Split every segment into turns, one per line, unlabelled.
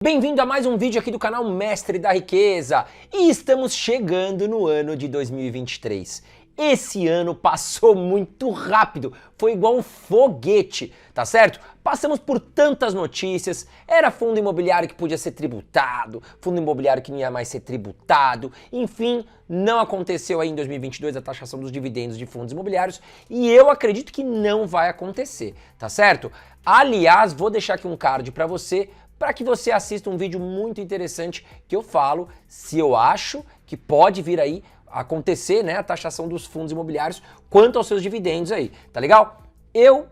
Bem-vindo a mais um vídeo aqui do canal Mestre da Riqueza e estamos chegando no ano de 2023. Esse ano passou muito rápido, foi igual um foguete, tá certo? Passamos por tantas notícias, era fundo imobiliário que podia ser tributado, fundo imobiliário que não ia mais ser tributado, enfim, não aconteceu aí em 2022 a taxação dos dividendos de fundos imobiliários e eu acredito que não vai acontecer, tá certo? Aliás, vou deixar aqui um card para que você assista um vídeo muito interessante que eu falo se eu acho que pode vir aí acontecer, né, a taxação dos fundos imobiliários quanto aos seus dividendos aí, tá legal? Eu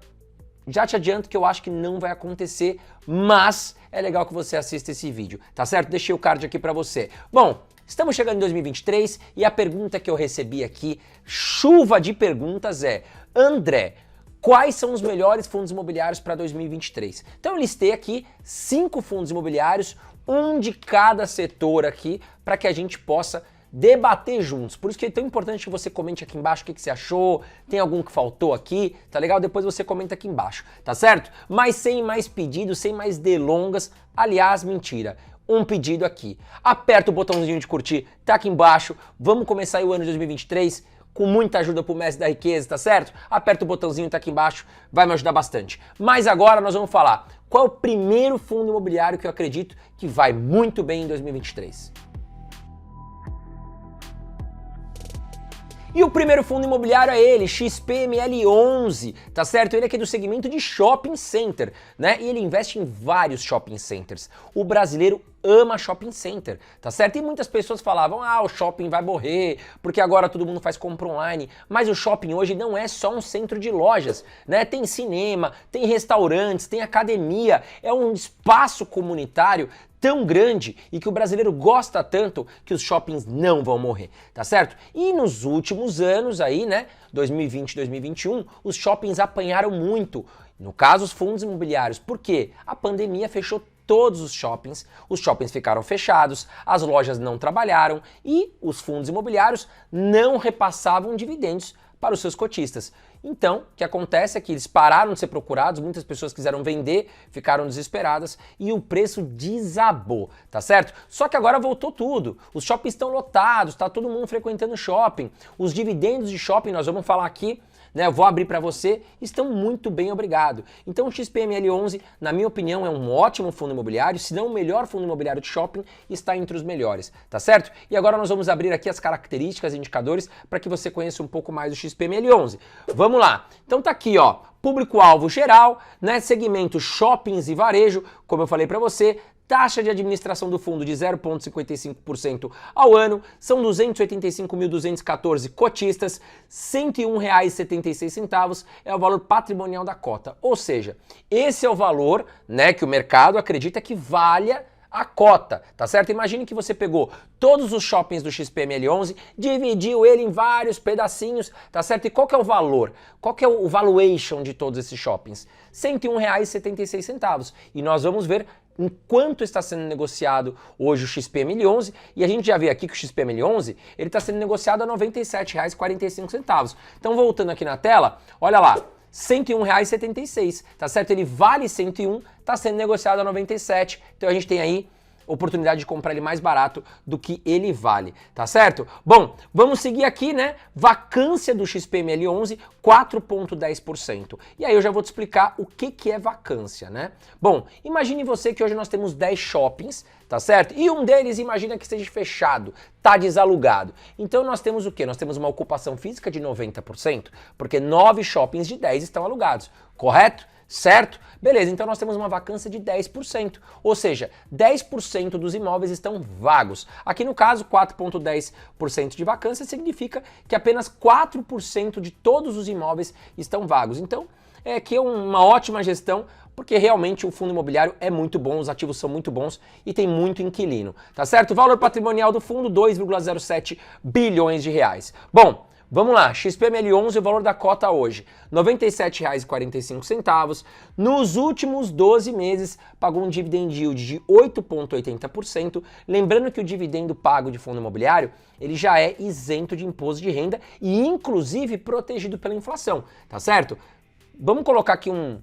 já te adianto que eu acho que não vai acontecer, mas é legal que você assista esse vídeo, tá certo? Deixei o card aqui pra você. Bom, estamos chegando em 2023 e a pergunta que eu recebi aqui, chuva de perguntas é: André, quais são os melhores fundos imobiliários para 2023? Então eu listei aqui 5 fundos imobiliários, um de cada setor aqui, para que a gente possa debater juntos. Por isso que é tão importante que você comente aqui embaixo o que você achou, tem algum que faltou aqui, tá legal? Depois você comenta aqui embaixo, tá certo? Mas sem mais pedidos, sem mais delongas, aliás, mentira. Um pedido aqui. Aperta o botãozinho de curtir, tá aqui embaixo. Vamos começar aí o ano de 2023 com muita ajuda pro Mestre da Riqueza, tá certo? Aperta o botãozinho, tá aqui embaixo, vai me ajudar bastante. Mas agora nós vamos falar qual é o primeiro fundo imobiliário que eu acredito que vai muito bem em 2023. E o primeiro fundo imobiliário é ele, XPML11, tá certo? Ele é aqui do segmento de shopping center, né? E ele investe em vários shopping centers. O brasileiro ama shopping center, tá certo? E muitas pessoas falavam, o shopping vai morrer, porque agora todo mundo faz compra online. Mas o shopping hoje não é só um centro de lojas, né? Tem cinema, tem restaurantes, tem academia, é um espaço comunitário tão grande e que o brasileiro gosta tanto que os shoppings não vão morrer, tá certo? E nos últimos anos aí, né, 2020, 2021, os shoppings apanharam muito. No caso, os fundos imobiliários. Por quê? A pandemia fechou todos os shoppings ficaram fechados, as lojas não trabalharam e os fundos imobiliários não repassavam dividendos para os seus cotistas. Então, o que acontece é que eles pararam de ser procurados, muitas pessoas quiseram vender, ficaram desesperadas e o preço desabou, tá certo? Só que agora voltou tudo, os shoppings estão lotados, tá todo mundo frequentando shopping, os dividendos de shopping, nós vamos falar aqui, né, eu vou abrir para você, estão muito bem, obrigado. Então o XPML11, na minha opinião, é um ótimo fundo imobiliário, se não o melhor fundo imobiliário de shopping, está entre os melhores, tá certo? E agora nós vamos abrir aqui as características e indicadores para que você conheça um pouco mais do XPML11. Vamos lá, então tá aqui, ó, público-alvo geral, né, segmento shoppings e varejo, como eu falei para você, taxa de administração do fundo de 0,55% ao ano, são 285.214 cotistas, R$ 101,76 é o valor patrimonial da cota. Ou seja, esse é o valor, né, que o mercado acredita que valha a cota, tá certo? Imagine que você pegou todos os shoppings do XPML11, dividiu ele em vários pedacinhos, tá certo? E qual que é o valor? Qual que é o valuation de todos esses shoppings? R$ 101,76. E nós vamos ver em quanto está sendo negociado hoje o XPML11, e a gente já vê aqui que o XPML11 ele está sendo negociado a R$ 97,45. Então, voltando aqui na tela, olha lá, R$ 101,76, tá certo? Ele vale 101, está sendo negociado a 97, então a gente tem aí oportunidade de comprar ele mais barato do que ele vale, tá certo? Bom, vamos seguir aqui, né? Vacância do XPML11, 4,10%. E aí eu já vou te explicar o que é vacância, né? Bom, imagine você que hoje nós temos 10 shoppings, tá certo? E um deles, imagina que esteja fechado, tá desalugado. Então nós temos o quê? Nós temos uma ocupação física de 90%, porque 9 shoppings de 10 estão alugados, correto? Certo? Beleza, então nós temos uma vacância de 10%, ou seja, 10% dos imóveis estão vagos. Aqui no caso, 4,10% de vacância significa que apenas 4% de todos os imóveis estão vagos. Então, é que é uma ótima gestão, porque realmente o fundo imobiliário é muito bom, os ativos são muito bons e tem muito inquilino, tá certo? O valor patrimonial do fundo, 2,07 bilhões de reais. Bom, vamos lá, XPML11, o valor da cota hoje, R$ 97,45. Nos últimos 12 meses, pagou um dividend yield de 8,80%. Lembrando que o dividendo pago de fundo imobiliário, ele já é isento de imposto de renda e, inclusive, protegido pela inflação, tá certo? Vamos colocar aqui um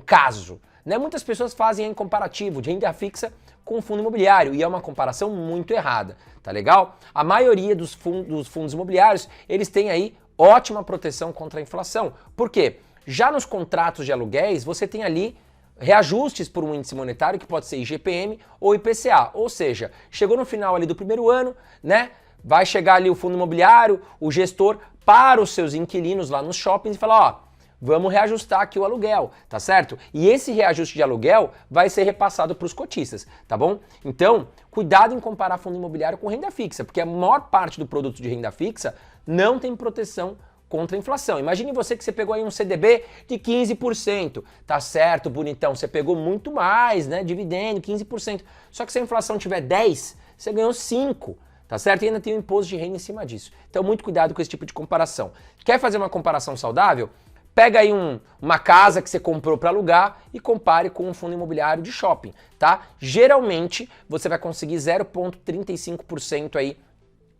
caso, né? Muitas pessoas fazem em comparativo de renda fixa com o fundo imobiliário, e é uma comparação muito errada, tá legal? A maioria dos fundos imobiliários, eles têm aí ótima proteção contra a inflação. Por quê? Já nos contratos de aluguéis, você tem ali reajustes por um índice monetário que pode ser IGPM ou IPCA, ou seja, chegou no final ali do primeiro ano, né? Vai chegar ali o fundo imobiliário, o gestor, para os seus inquilinos lá nos shoppings e falar, ó, vamos reajustar aqui o aluguel, tá certo? E esse reajuste de aluguel vai ser repassado para os cotistas, tá bom? Então, cuidado em comparar fundo imobiliário com renda fixa, porque a maior parte do produto de renda fixa não tem proteção contra a inflação. Imagine você que você pegou aí um CDB de 15%, tá certo, bonitão, você pegou muito mais, né, dividendo, 15%. Só que se a inflação tiver 10, você ganhou 5%. Tá certo? E ainda tem o imposto de renda em cima disso. Então, muito cuidado com esse tipo de comparação. Quer fazer uma comparação saudável? Pega aí uma casa que você comprou para alugar e compare com um fundo imobiliário de shopping, tá? Geralmente, você vai conseguir 0,35% aí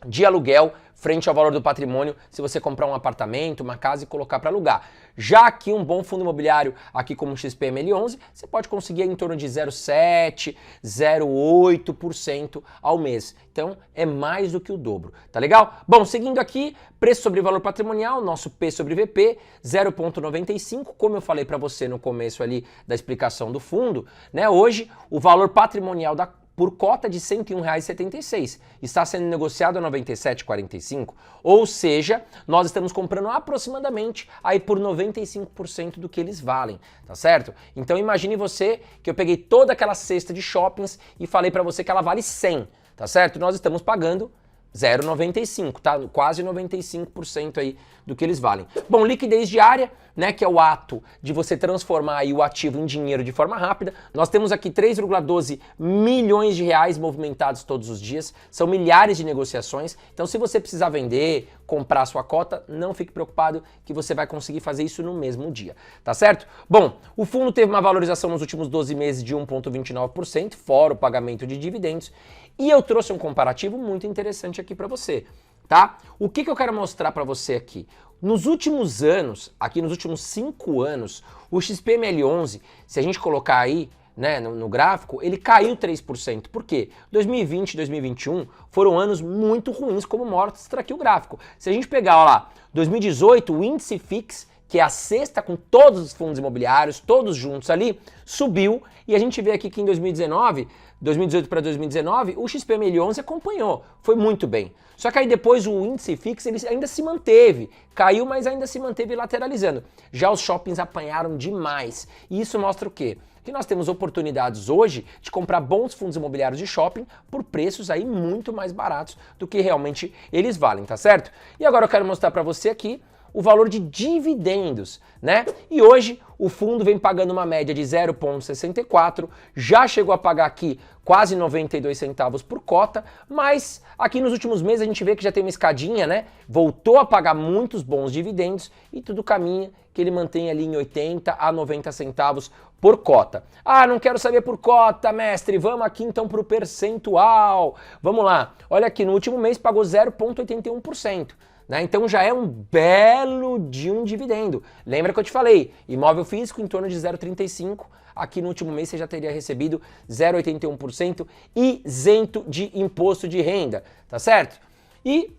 de aluguel frente ao valor do patrimônio se você comprar um apartamento, uma casa e colocar para alugar. Já aqui um bom fundo imobiliário, aqui como o XPML11, você pode conseguir em torno de 0,7%, 0,8% ao mês. Então é mais do que o dobro, tá legal? Bom, seguindo aqui, preço sobre valor patrimonial, nosso P sobre VP, 0,95, como eu falei para você no começo ali da explicação do fundo, né? Hoje o valor patrimonial por cota de R$ 101,76. Está sendo negociado a R$ 97,45, ou seja, nós estamos comprando aproximadamente aí por 95% do que eles valem, tá certo? Então imagine você que eu peguei toda aquela cesta de shoppings e falei para você que ela vale 100, tá certo? Nós estamos pagando 0,95, tá? Quase 95% aí do que eles valem. Bom, liquidez diária, né, que é o ato de você transformar aí o ativo em dinheiro de forma rápida. Nós temos aqui 3,12 milhões de reais movimentados todos os dias. São milhares de negociações. Então, se você precisar vender, comprar sua cota, não fique preocupado que você vai conseguir fazer isso no mesmo dia, tá certo? Bom, o fundo teve uma valorização nos últimos 12 meses de 1,29%, fora o pagamento de dividendos. E eu trouxe um comparativo muito interessante aqui para você, tá? O que eu quero mostrar para você aqui? Nos últimos anos, aqui nos últimos 5 anos, o XPML11, se a gente colocar aí, né, no gráfico, ele caiu 3%. Por quê? 2020 e 2021 foram anos muito ruins, como mostra aqui o gráfico. Se a gente pegar, ó lá, 2018, o índice FIX, que é a cesta com todos os fundos imobiliários, todos juntos ali, subiu, e a gente vê aqui que em 2018 para 2019, o XPML11 acompanhou, foi muito bem. Só que aí depois o índice FIX ele ainda se manteve, caiu, mas ainda se manteve lateralizando. Já os shoppings apanharam demais. E isso mostra o quê? Que nós temos oportunidades hoje de comprar bons fundos imobiliários de shopping por preços aí muito mais baratos do que realmente eles valem, tá certo? E agora eu quero mostrar para você aqui o valor de dividendos, né? E hoje o fundo vem pagando uma média de 0,64, já chegou a pagar aqui quase 92 centavos por cota, mas aqui nos últimos meses a gente vê que já tem uma escadinha, né? Voltou a pagar muitos bons dividendos e tudo caminha que ele mantém ali em 80 a 90 centavos por cota. Ah, não quero saber por cota, mestre, vamos aqui então para o percentual. Vamos lá, olha aqui, no último mês pagou 0,81%. Né? Então já é um belo de um dividendo. Lembra que eu te falei, imóvel físico em torno de 0,35%, aqui no último mês você já teria recebido 0,81% isento de imposto de renda, tá certo? E,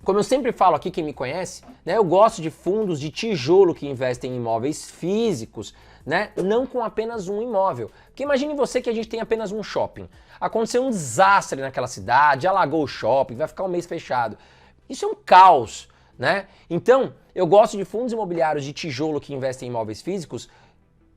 como eu sempre falo aqui, quem me conhece, né, eu gosto de fundos de tijolo que investem em imóveis físicos, né, não com apenas um imóvel. Porque imagine você que a gente tem apenas um shopping. Aconteceu um desastre naquela cidade, alagou o shopping, vai ficar um mês fechado. Isso é um caos, né? Então, eu gosto de fundos imobiliários de tijolo que investem em imóveis físicos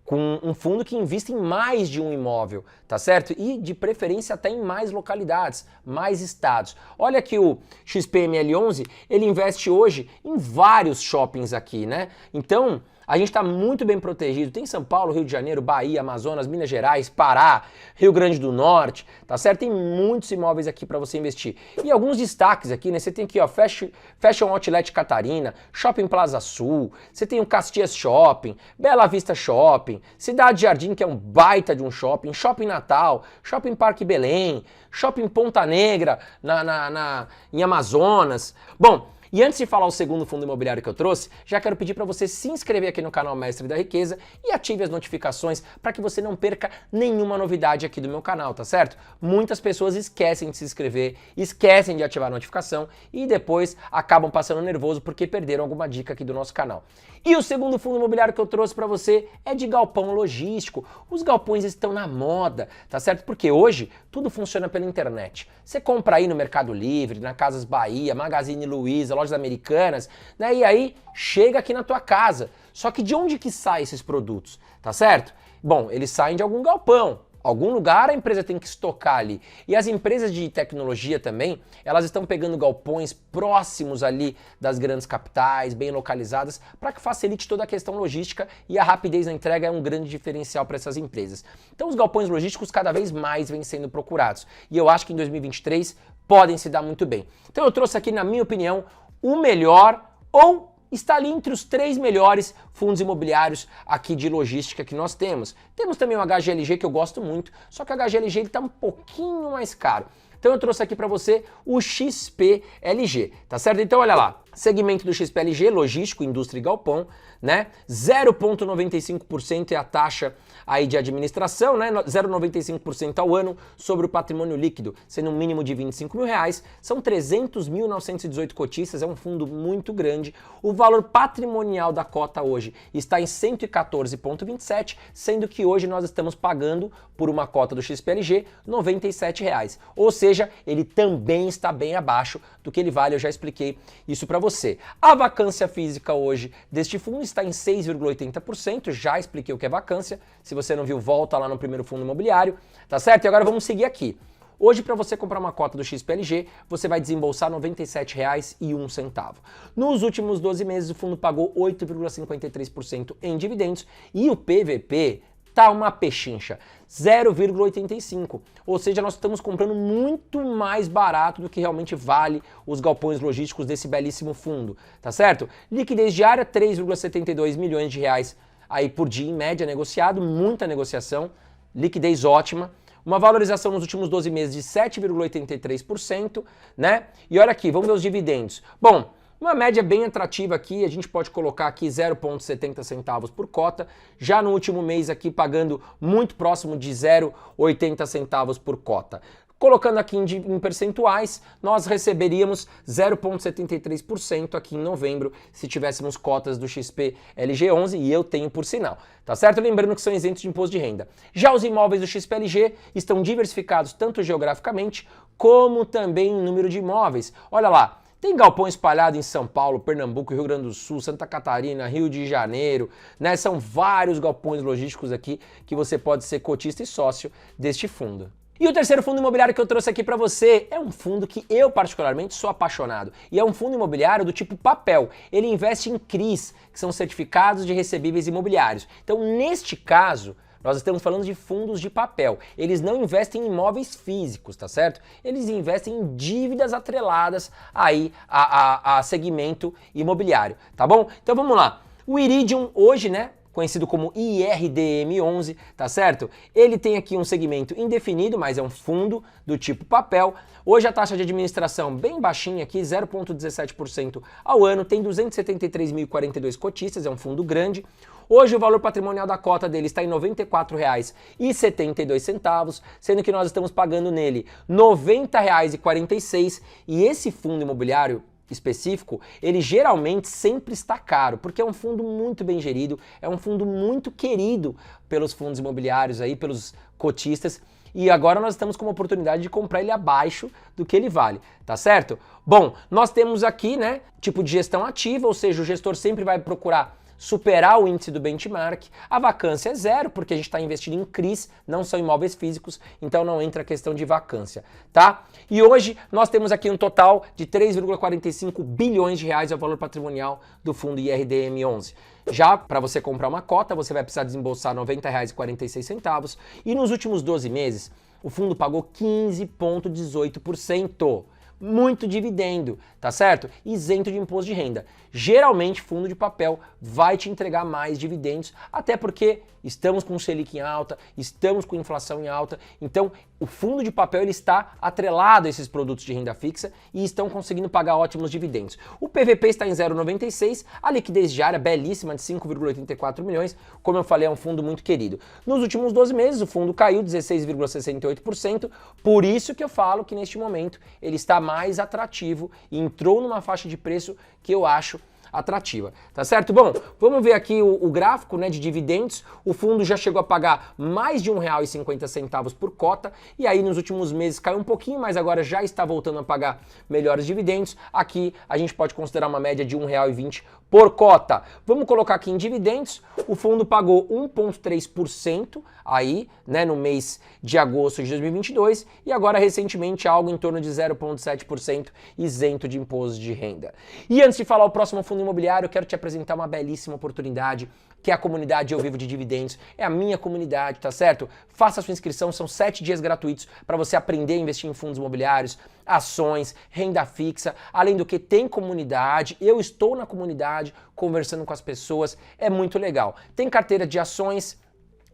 com um fundo que investe em mais de um imóvel, tá certo? E de preferência até em mais localidades, mais estados. Olha aqui o XPML11, ele investe hoje em vários shoppings aqui, né? Então, a gente está muito bem protegido. Tem São Paulo, Rio de Janeiro, Bahia, Amazonas, Minas Gerais, Pará, Rio Grande do Norte, tá certo? Tem muitos imóveis aqui para você investir. E alguns destaques aqui, né? Você tem aqui, ó, Fashion Outlet Catarina, Shopping Plaza Sul, você tem o Caxias Shopping, Bela Vista Shopping, Cidade Jardim, que é um baita de um shopping, Shopping Natal, Shopping Parque Belém, Shopping Ponta Negra, em Amazonas. Bom, E antes de falar o segundo fundo imobiliário que eu trouxe, já quero pedir para você se inscrever aqui no canal Mestre da Riqueza e ative as notificações para que você não perca nenhuma novidade aqui do meu canal, tá certo? Muitas pessoas esquecem de se inscrever, esquecem de ativar a notificação e depois acabam passando nervoso porque perderam alguma dica aqui do nosso canal. E o segundo fundo imobiliário que eu trouxe para você é de galpão logístico. Os galpões estão na moda, tá certo? Porque hoje tudo funciona pela internet. Você compra aí no Mercado Livre, na Casas Bahia, Magazine Luiza, Lojas Americanas, né? E aí chega aqui na tua casa. Só que de onde que saem esses produtos, tá certo? Bom, eles saem de algum galpão. Algum lugar a empresa tem que estocar ali. E as empresas de tecnologia também, elas estão pegando galpões próximos ali das grandes capitais, bem localizadas, para que facilite toda a questão logística e a rapidez na entrega é um grande diferencial para essas empresas. Então os galpões logísticos cada vez mais vêm sendo procurados. E eu acho que em 2023 podem se dar muito bem. Então eu trouxe aqui, na minha opinião, o melhor ou está ali entre os 3 melhores fundos imobiliários aqui de logística que nós temos. Temos também o HGLG, que eu gosto muito, só que o HGLG está um pouquinho mais caro. Então eu trouxe aqui para você o XPLG, tá certo? Então olha lá, segmento do XPLG, logístico, indústria e galpão, né? 0,95% é a taxa aí de administração, né? 0,95% ao ano sobre o patrimônio líquido, sendo um mínimo de R$25 mil. São 300.918 cotistas, é um fundo muito grande. O valor patrimonial da cota hoje está em 114,27, sendo que hoje nós estamos pagando por uma cota do XPLG R$ 97. Ou seja, ele também está bem abaixo do que ele vale, eu já expliquei isso para você. A vacância física hoje deste fundo está em 6,80%, já expliquei o que é vacância. Se você não viu, volta lá no primeiro fundo imobiliário, tá certo? E agora vamos seguir aqui. Hoje, para você comprar uma cota do XPLG, você vai desembolsar R$ 97,01. Nos últimos 12 meses, o fundo pagou 8,53% em dividendos e o PVP tá uma pechincha, 0,85. Ou seja, nós estamos comprando muito mais barato do que realmente vale os galpões logísticos desse belíssimo fundo, tá certo? Liquidez diária, 3,72 milhões de reais aí por dia em média negociado, muita negociação, liquidez ótima. Uma valorização nos últimos 12 meses de 7,83%, né? E olha aqui, vamos ver os dividendos. Bom, uma média bem atrativa aqui, a gente pode colocar aqui 0,70 centavos por cota, já no último mês aqui pagando muito próximo de 0,80 centavos por cota. Colocando aqui em percentuais, nós receberíamos 0,73% aqui em novembro, se tivéssemos cotas do XPLG11, e eu tenho por sinal, tá certo? Lembrando que são isentos de imposto de renda. Já os imóveis do XPLG estão diversificados tanto geograficamente, como também em número de imóveis. Olha lá, tem galpão espalhado em São Paulo, Pernambuco, Rio Grande do Sul, Santa Catarina, Rio de Janeiro, né? São vários galpões logísticos aqui que você pode ser cotista e sócio deste fundo. E o terceiro fundo imobiliário que eu trouxe aqui para você é um fundo que eu particularmente sou apaixonado. E é um fundo imobiliário do tipo papel. Ele investe em CRIs, que são certificados de recebíveis imobiliários. Então, neste caso, nós estamos falando de fundos de papel. Eles não investem em imóveis físicos, tá certo? Eles investem em dívidas atreladas aí a segmento imobiliário, tá bom? Então vamos lá. O Iridium hoje, né, conhecido como IRDM11, tá certo? Ele tem aqui um segmento indefinido, mas é um fundo do tipo papel. Hoje a taxa de administração bem baixinha aqui, 0,17% ao ano, tem 273.042 cotistas, é um fundo grande. Hoje o valor patrimonial da cota dele está em R$ 94,72, sendo que nós estamos pagando nele R$ 90,46, e esse fundo imobiliário específico, ele geralmente sempre está caro, porque é um fundo muito bem gerido, é um fundo muito querido pelos fundos imobiliários aí, pelos cotistas, e agora nós estamos com uma oportunidade de comprar ele abaixo do que ele vale, tá certo? Bom, nós temos aqui, né, tipo de gestão ativa, ou seja, o gestor sempre vai procurar superar o índice do benchmark. A vacância é zero, porque a gente está investindo em CRIs, não são imóveis físicos, então não entra a questão de vacância, tá? E hoje nós temos aqui um total de 3,45 bilhões de reais, é o valor patrimonial do fundo IRDM11. Já para você comprar uma cota, você vai precisar desembolsar R$ 90,46, e nos últimos 12 meses, o fundo pagou 15,18%. Muito dividendo, tá certo? Isento de imposto de renda. Geralmente, fundo de papel vai te entregar mais dividendos, até porque estamos com Selic em alta, estamos com inflação em alta, então o fundo de papel ele está atrelado a esses produtos de renda fixa e estão conseguindo pagar ótimos dividendos. O PVP está em 0,96, a liquidez diária belíssima de 5,84 milhões, como eu falei, é um fundo muito querido. Nos últimos 12 meses o fundo caiu 16,68%, por isso que eu falo que neste momento ele está mais atrativo e entrou numa faixa de preço que eu acho atrativa, tá certo? Bom, vamos ver aqui o gráfico, né, de dividendos. O fundo já chegou a pagar mais de R$1,50 por cota e aí nos últimos meses caiu um pouquinho, mas agora já está voltando a pagar melhores dividendos. Aqui a gente pode considerar uma média de R$1,20 por cota. Vamos colocar aqui em dividendos. O fundo pagou 1,3% aí, né, no mês de agosto de 2022 e agora recentemente algo em torno de 0,7% isento de imposto de renda. E antes de falar o próximo fundo imobiliário, eu quero te apresentar uma belíssima oportunidade, que é a comunidade Eu Vivo de Dividendos. É a minha comunidade, tá certo? Faça a sua inscrição, são 7 dias gratuitos para você aprender a investir em fundos imobiliários, ações, renda fixa. Além do que tem comunidade, eu estou na comunidade conversando com as pessoas, é muito legal. Tem carteira de ações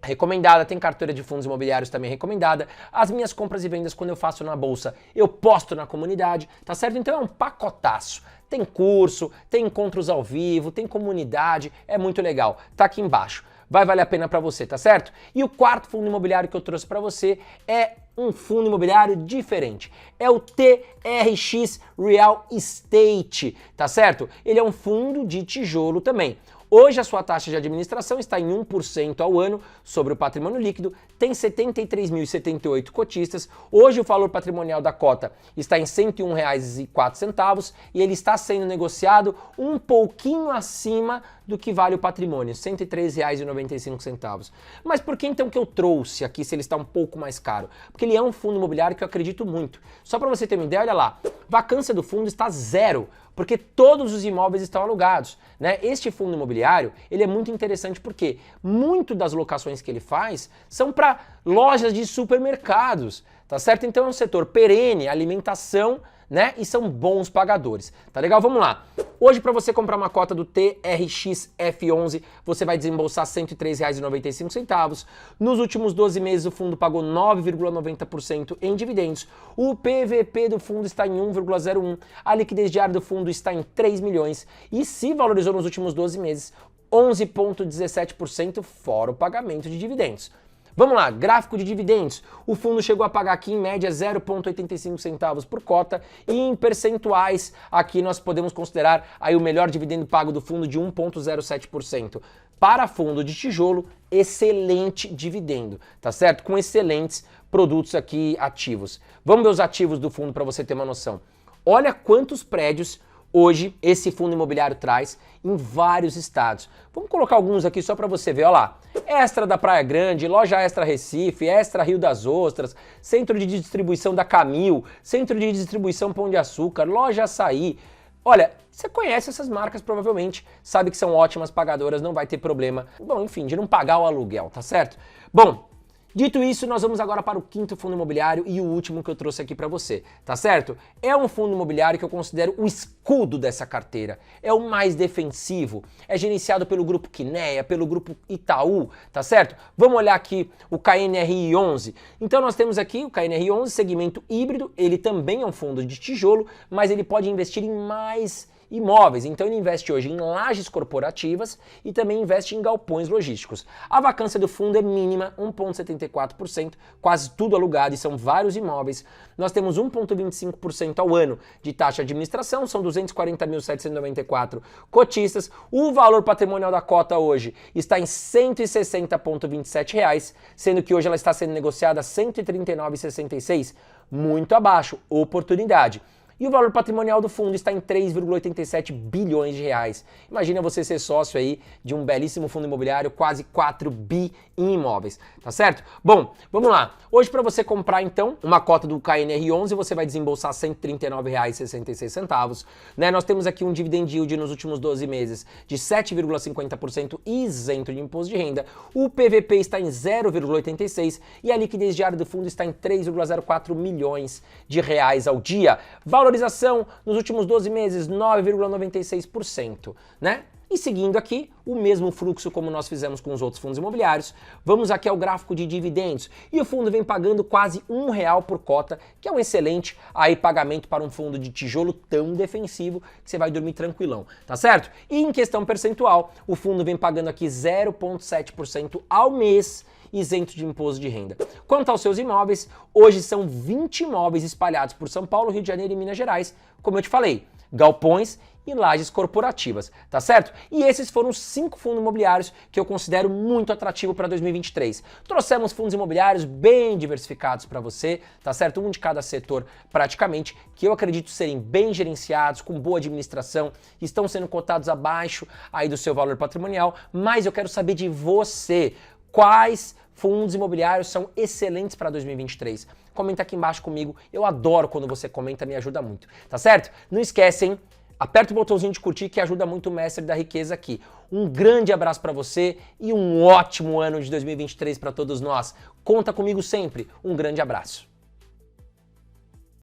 recomendada, tem carteira de fundos imobiliários também recomendada. As minhas compras e vendas quando eu faço na bolsa, eu posto na comunidade, tá certo? Então é um pacotaço. Tem curso, tem encontros ao vivo, tem comunidade, é muito legal. Tá aqui embaixo. Vai valer a pena para você, tá certo? E o quarto fundo imobiliário que eu trouxe para você é um fundo imobiliário diferente. É o TRX Real Estate, tá certo? Ele é um fundo de tijolo também. Hoje a sua taxa de administração está em 1% ao ano sobre o patrimônio líquido, tem 73.078 cotistas, hoje o valor patrimonial da cota está em R$ 101,04 e ele está sendo negociado um pouquinho acima do que vale o patrimônio, R$ 103,95. Mas por que então que eu trouxe aqui se ele está um pouco mais caro? Porque ele é um fundo imobiliário que eu acredito muito. Só para você ter uma ideia, olha lá, vacância do fundo está zero, porque todos os imóveis estão alugados, né? Este fundo imobiliário, ele é muito interessante porque muito das locações que ele faz são para lojas de supermercados, tá certo? Então é um setor perene, alimentação, né? E são bons pagadores, tá legal? Vamos lá. Hoje para você comprar uma cota do TRX F11, você vai desembolsar R$ 103,95. Nos últimos 12 meses o fundo pagou 9,90% em dividendos. O PVP do fundo está em 1,01. A liquidez diária do fundo está em 3 milhões e se valorizou nos últimos 12 meses 11,17% fora o pagamento de dividendos. Vamos lá, gráfico de dividendos. O fundo chegou a pagar aqui em média 0,85 centavos por cota e em percentuais aqui nós podemos considerar aí o melhor dividendo pago do fundo de 1,07%. Para fundo de tijolo, excelente dividendo, tá certo? Com excelentes produtos aqui ativos. Vamos ver os ativos do fundo para você ter uma noção. Olha quantos prédios hoje esse fundo imobiliário traz em vários estados. Vamos colocar alguns aqui só para você ver, olha lá. Extra da Praia Grande, Loja Extra Recife, Extra Rio das Ostras, Centro de Distribuição da Camil, Centro de Distribuição Pão de Açúcar, Loja Açaí. Olha, você conhece essas marcas provavelmente, sabe que são ótimas pagadoras, não vai ter problema, bom, enfim, de não pagar o aluguel, tá certo? Bom, dito isso, nós vamos agora para o quinto fundo imobiliário e o último que eu trouxe aqui para você, tá certo? É um fundo imobiliário que eu considero o escudo dessa carteira, é o mais defensivo, é gerenciado pelo grupo Quineia, pelo grupo Itaú, tá certo? Vamos olhar aqui o KNRI 11. Então nós temos aqui o KNRI 11, segmento híbrido, ele também é um fundo de tijolo, mas ele pode investir em mais imóveis, então ele investe hoje em lajes corporativas e também investe em galpões logísticos. A vacância do fundo é mínima, 1,74%, quase tudo alugado e são vários imóveis. Nós temos 1,25% ao ano de taxa de administração, são 240.794 cotistas. O valor patrimonial da cota hoje está em R$ 160,27, sendo que hoje ela está sendo negociada a R$ 139,66, muito abaixo, oportunidade. E o valor patrimonial do fundo está em 3,87 bilhões de reais. Imagina você ser sócio aí de um belíssimo fundo imobiliário, quase 4 bi em imóveis, tá certo? Bom, vamos lá. Hoje para você comprar então uma cota do KNR 11, você vai desembolsar R$ 139,66, né? Nós temos aqui um dividend yield nos últimos 12 meses de 7,50% isento de imposto de renda. O PVP está em 0,86 e a liquidez diária do fundo está em 3,04 milhões de reais ao dia. Valorização nos últimos 12 meses, 9,96%, né? E seguindo aqui, o mesmo fluxo como nós fizemos com os outros fundos imobiliários, vamos aqui ao gráfico de dividendos. E o fundo vem pagando quase R$ 1 por cota, que é um excelente aí pagamento para um fundo de tijolo tão defensivo que você vai dormir tranquilão, tá certo? E em questão percentual, o fundo vem pagando aqui 0,7% ao mês, isento de imposto de renda. Quanto aos seus imóveis, hoje são 20 imóveis espalhados por São Paulo, Rio de Janeiro e Minas Gerais, como eu te falei, galpões e lajes corporativas, tá certo? E esses foram os 5 fundos imobiliários que eu considero muito atrativo para 2023. Trouxemos fundos imobiliários bem diversificados para você, tá certo? Um de cada setor praticamente, que eu acredito serem bem gerenciados, com boa administração, estão sendo cotados abaixo aí do seu valor patrimonial, mas eu quero saber de você, quais fundos imobiliários são excelentes para 2023? Comenta aqui embaixo comigo, eu adoro quando você comenta, me ajuda muito, tá certo? Não esquece, hein? Aperta o botãozinho de curtir que ajuda muito o Mestre da Riqueza aqui. Um grande abraço para você e um ótimo ano de 2023 para todos nós. Conta comigo sempre. Um grande abraço.